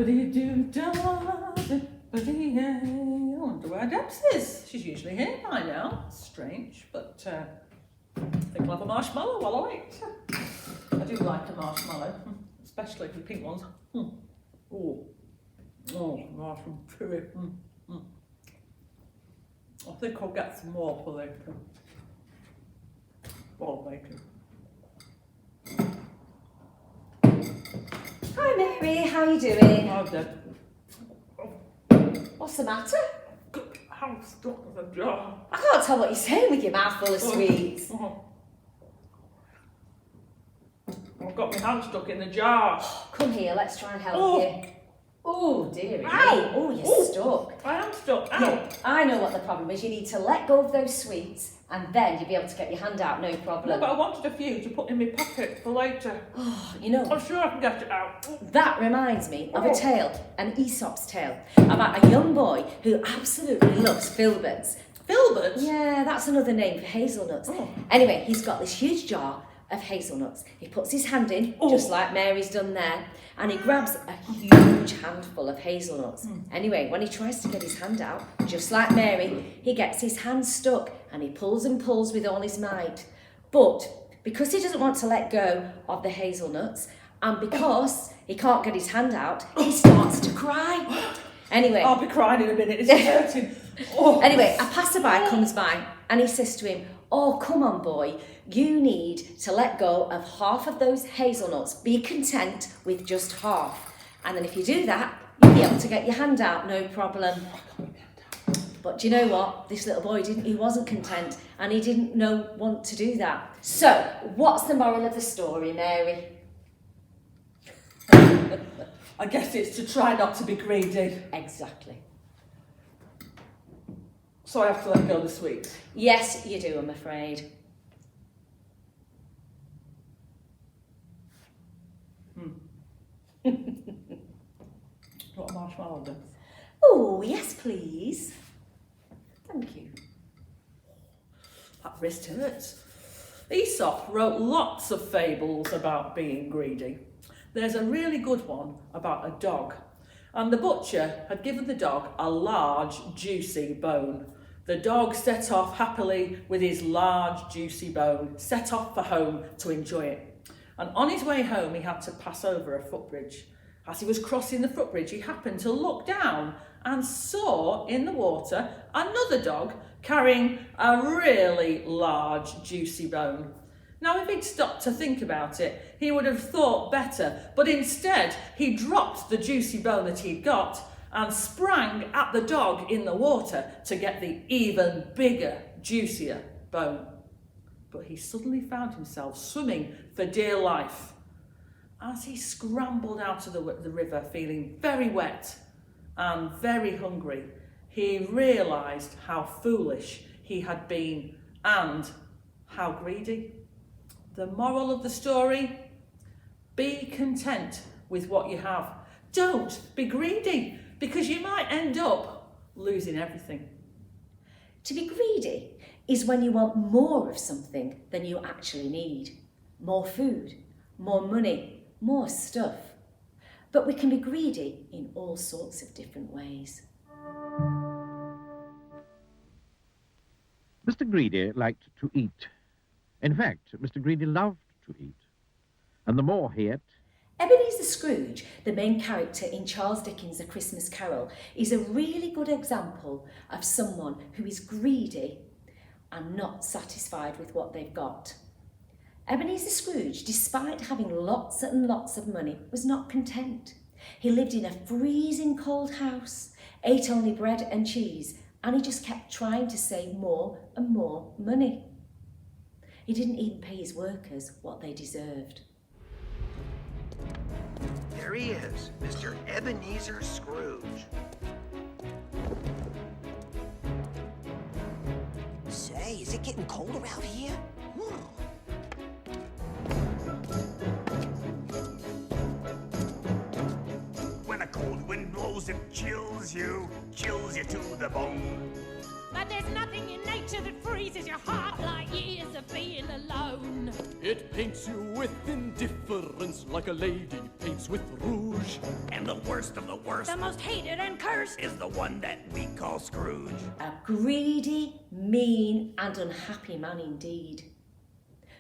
I wonder where Debs is. She's usually here by now. Strange, but I think I'll have a marshmallow while I wait. I do like a marshmallow, especially the pink ones. Oh, nice and chewy. I think I'll get some more for later. Well, later. Hi Mary, how are you doing? I'm dead. What's the matter? I'm stuck in the jar. I can't tell what you're saying with your mouth full of sweets. I've got my hand stuck in the jar. Come here, let's try and help you. Oh dearie. Ow. Oh, you're stuck. I am stuck. Ow. Yeah, I know what the problem is. You need to let go of those sweets and then you'll be able to get your hand out, no problem. No, but I wanted a few to put in my pocket for later. Oh, you know, I'm sure I can get it out. that reminds me of a tale, an Aesop's tale, about a young boy who absolutely loves filberts. Filberts? Yeah, that's another name for hazelnuts. Anyway, he's got this huge jar of hazelnuts. He puts his hand in, just like Mary's done there, and he grabs a huge handful of hazelnuts. Anyway, when he tries to get his hand out, just like Mary, he gets his hand stuck and he pulls and pulls with all his might. But because he doesn't want to let go of the hazelnuts, and because he can't get his hand out, he starts to cry. Anyway, I'll be crying in a minute, it's hurting. Anyway, a passerby comes by and he says to him, "Oh, come on, boy, you need to let go of half of those hazelnuts. Be content with just half. And then if you do that, you'll be able to get your hand out, no problem." But do you know what? This little boy he wasn't content and he didn't want to do that. So, what's the moral of the story, Mary? I guess it's to try not to be greedy. Exactly. So I have to let go of the sweets. Yes, you do, I'm afraid. What a marshmallow does. Oh, yes, please. Thank you. That wrist hurts. Aesop wrote lots of fables about being greedy. There's a really good one about a dog. And the butcher had given the dog a large, juicy bone. The dog set off happily with his large, juicy bone, set off for home to enjoy it. And on his way home, he had to pass over a footbridge. As he was crossing the footbridge, he happened to look down and saw in the water another dog carrying a really large, juicy bone. Now, if he'd stopped to think about it, he would have thought better, but instead he dropped the juicy bone that he'd got and sprang at the dog in the water to get the even bigger, juicier bone. But he suddenly found himself swimming for dear life. As he scrambled out of the river, feeling very wet and very hungry, he realised how foolish he had been and how greedy. The moral of the story: be content with what you have. Don't be greedy, because you might end up losing everything. To be greedy is when you want more of something than you actually need. More food, more money, more stuff. But we can be greedy in all sorts of different ways. Mr. Greedy liked to eat. In fact, Mr. Greedy loved to eat. And the more he ate... Ebenezer Scrooge, the main character in Charles Dickens' A Christmas Carol, is a really good example of someone who is greedy and not satisfied with what they've got. Ebenezer Scrooge, despite having lots and lots of money, was not content. He lived in a freezing cold house, ate only bread and cheese, and he just kept trying to save more and more money. He didn't even pay his workers what they deserved. There he is, Mr. Ebenezer Scrooge. Say, is it getting cold around here? When a cold wind blows, it chills you to the bone. But there's nothing in nature that freezes your heart like years of being alone. It paints you with indifference like a lady paints with rouge. And the worst of the worst The most hated and cursed. is the one that we call Scrooge. A greedy, mean and unhappy man indeed.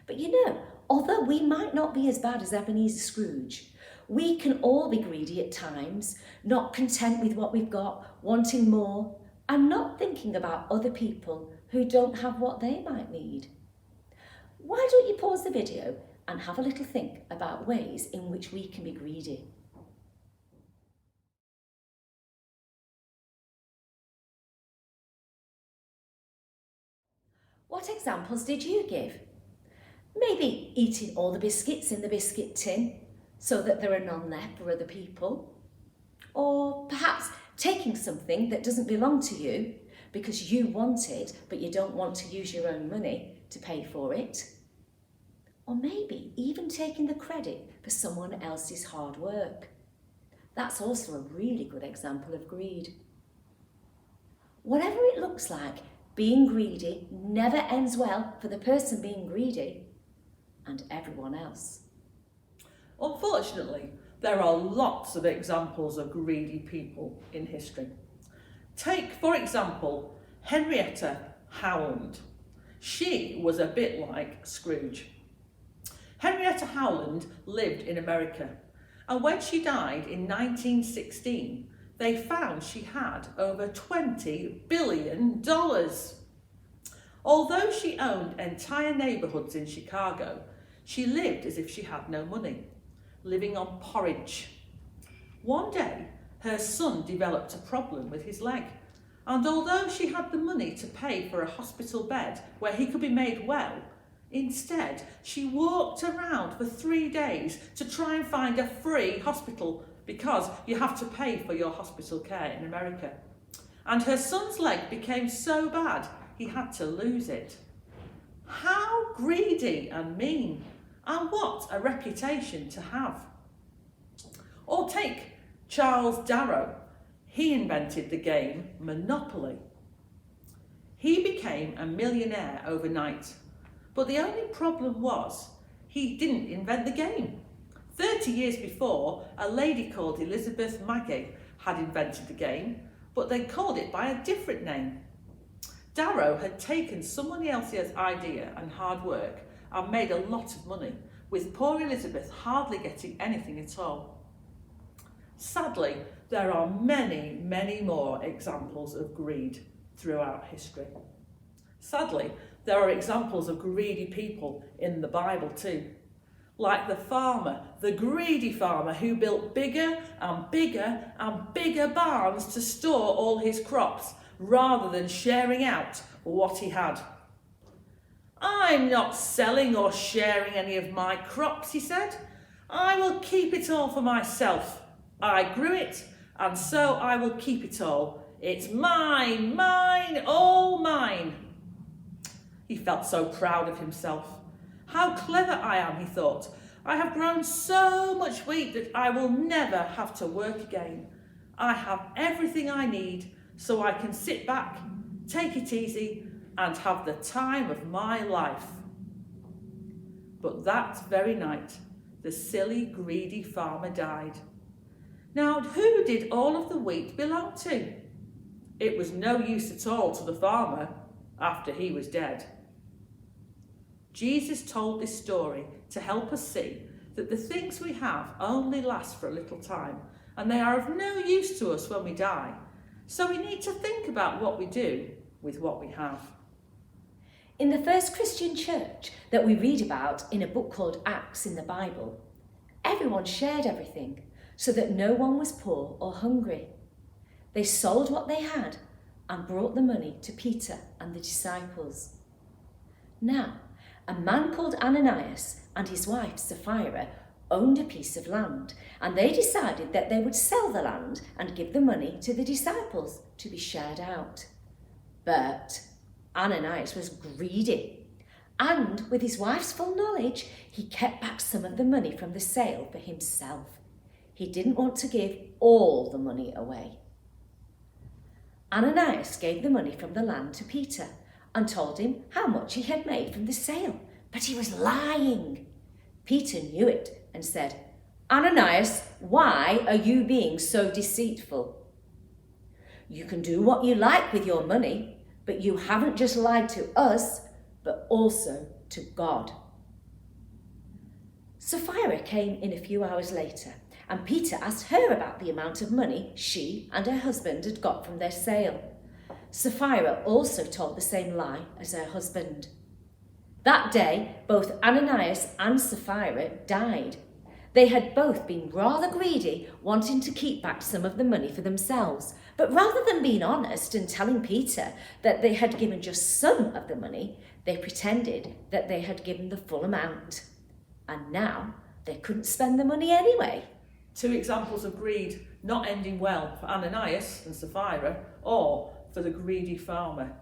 But you know, although we might not be as bad as Ebenezer Scrooge, we can all be greedy at times, not content with what we've got, wanting more, and not thinking about other people who don't have what they might need. Why don't you pause the video and have a little think about ways in which we can be greedy? What examples did you give? Maybe eating all the biscuits in the biscuit tin so that there are none left for other people. Or perhaps taking something that doesn't belong to you because you want it but you don't want to use your own money to pay for it. Or maybe even taking the credit for someone else's hard work. That's also a really good example of greed. Whatever it looks like, being greedy never ends well for the person being greedy and everyone else. Unfortunately, there are lots of examples of greedy people in history. Take, for example, Henrietta Howland. She was a bit like Scrooge. Henrietta Howland lived in America, and when she died in 1916, they found she had over $20 billion. Although she owned entire neighbourhoods in Chicago, she lived as if she had no money, living on porridge. One day, her son developed a problem with his leg, and although she had the money to pay for a hospital bed where he could be made well, instead she walked around for 3 days to try and find a free hospital because you have to pay for your hospital care in America. And her son's leg became so bad he had to lose it. How greedy and mean, and what a reputation to have. Or take Charles Darrow. He invented the game Monopoly. He became a millionaire overnight, but the only problem was he didn't invent the game. 30 years before, a lady called Elizabeth Maggie had invented the game, but they called it by a different name. Darrow had taken somebody else's idea and hard work and made a lot of money, with poor Elizabeth hardly getting anything at all. Sadly, there are many, many more examples of greed throughout history. Sadly, there are examples of greedy people in the Bible too. Like the farmer, the greedy farmer who built bigger and bigger and bigger barns to store all his crops rather than sharing out what he had. I'm not selling or sharing any of my crops, he said. I will keep it all for myself. I grew it, and so I will keep it all. It's mine, mine, all mine. He felt so proud of himself. How clever I am, he thought. I have grown so much wheat that I will never have to work again. I have everything I need, so I can sit back, take it easy, and have the time of my life. But that very night, the silly, greedy farmer died. Now, who did all of the wheat belong to? It was no use at all to the farmer after he was dead. Jesus told this story to help us see that the things we have only last for a little time, and they are of no use to us when we die. So we need to think about what we do with what we have. In the first Christian church that we read about in a book called Acts in the Bible, everyone shared everything so that no one was poor or hungry. They sold what they had and brought the money to Peter and the disciples. Now, a man called Ananias and his wife Sapphira owned a piece of land, and they decided that they would sell the land and give the money to the disciples to be shared out. But Ananias was greedy, and with his wife's full knowledge, he kept back some of the money from the sale for himself. He didn't want to give all the money away. Ananias gave the money from the land to Peter and told him how much he had made from the sale, but he was lying. Peter knew it and said, "Ananias, why are you being so deceitful? You can do what you like with your money, but you haven't just lied to us, but also to God." Sapphira came in a few hours later, and Peter asked her about the amount of money she and her husband had got from their sale. Sapphira also told the same lie as her husband. That day, both Ananias and Sapphira died. They had both been rather greedy, wanting to keep back some of the money for themselves, but rather than being honest and telling Peter that they had given just some of the money, they pretended that they had given the full amount. And now they couldn't spend the money anyway. 2 examples of greed not ending well for Ananias and Sapphira, or for the greedy farmer.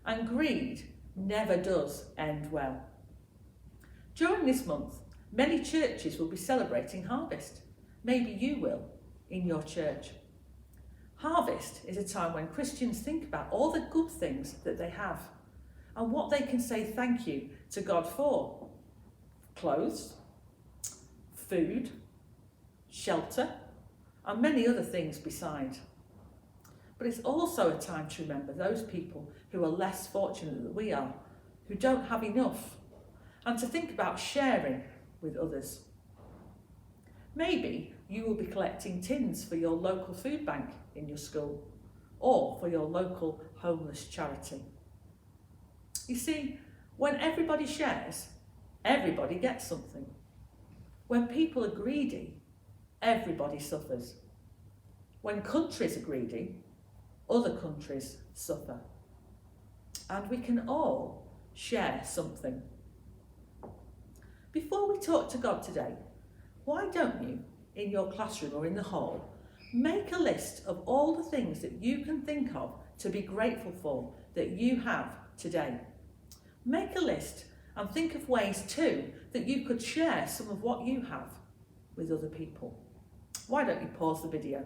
And greed never does end well. During this month, many churches will be celebrating Harvest. Maybe you will in your church. Harvest is a time when Christians think about all the good things that they have and what they can say thank you to God for. Clothes, food, shelter, and many other things beside. But it's also a time to remember those people who are less fortunate than we are, who don't have enough, and to think about sharing with others. Maybe you will be collecting tins for your local food bank in your school, or for your local homeless charity. You see, when everybody shares, everybody gets something. When people are greedy, everybody suffers. When countries are greedy, other countries suffer. And we can all share something. Before we talk to God today, why don't you, in your classroom or in the hall, make a list of all the things that you can think of to be grateful for that you have today. Make a list and think of ways too that you could share some of what you have with other people. Why don't you pause the video?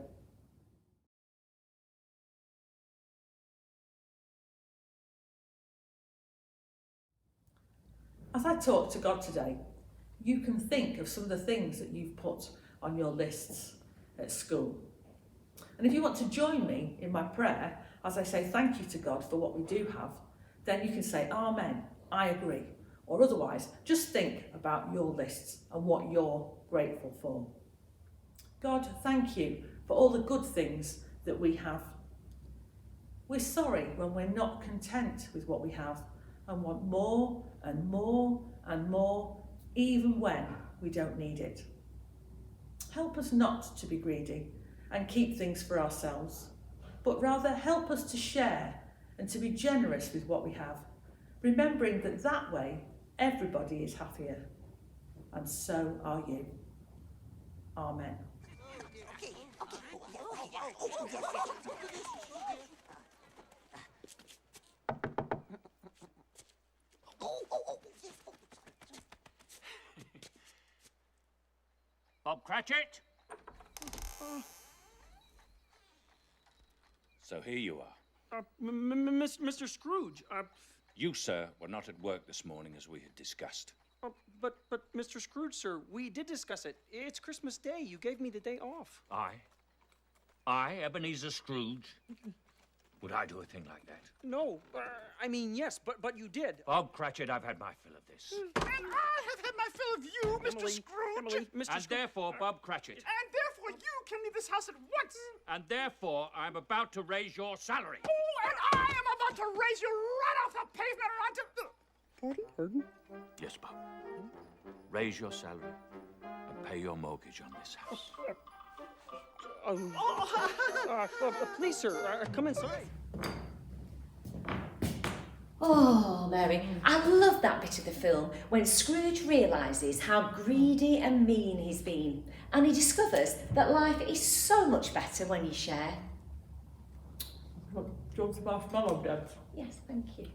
As I talk to God today, you can think of some of the things that you've put on your lists at school. And if you want to join me in my prayer, as I say thank you to God for what we do have, then you can say, Amen, I agree. Or otherwise, just think about your lists and what you're grateful for. God, thank you for all the good things that we have. We're sorry when we're not content with what we have and want more and more and more, even when we don't need it. Help us not to be greedy and keep things for ourselves, but rather help us to share and to be generous with what we have, remembering that that way everybody is happier, and so are you. Amen. Bob Cratchit? So here you are. Mr. Scrooge, You, sir, were not at work this morning as we had discussed. but Mr. Scrooge, sir, we did discuss it. It's Christmas Day. You gave me the day off. I, Ebenezer Scrooge? Would I do a thing like that? No, I mean, yes, but you did. Bob Cratchit, I've had my fill of this. And I have had my fill of you, Mr. Emily, Scrooge. Emily, Mr. And therefore, Bob Cratchit. And therefore, you can leave this house at once. And therefore, I'm about to raise your salary. Oh, and I am about to raise you right off the pavement and onto... Pardon? Yes, Bob. Raise your salary and pay your mortgage on this house. Please, sir, come inside. Oh, Mary, I love that bit of the film when Scrooge realises how greedy and mean he's been, and he discovers that life is so much better when you share. Do you want some marshmallow, Dad? Yes, thank you.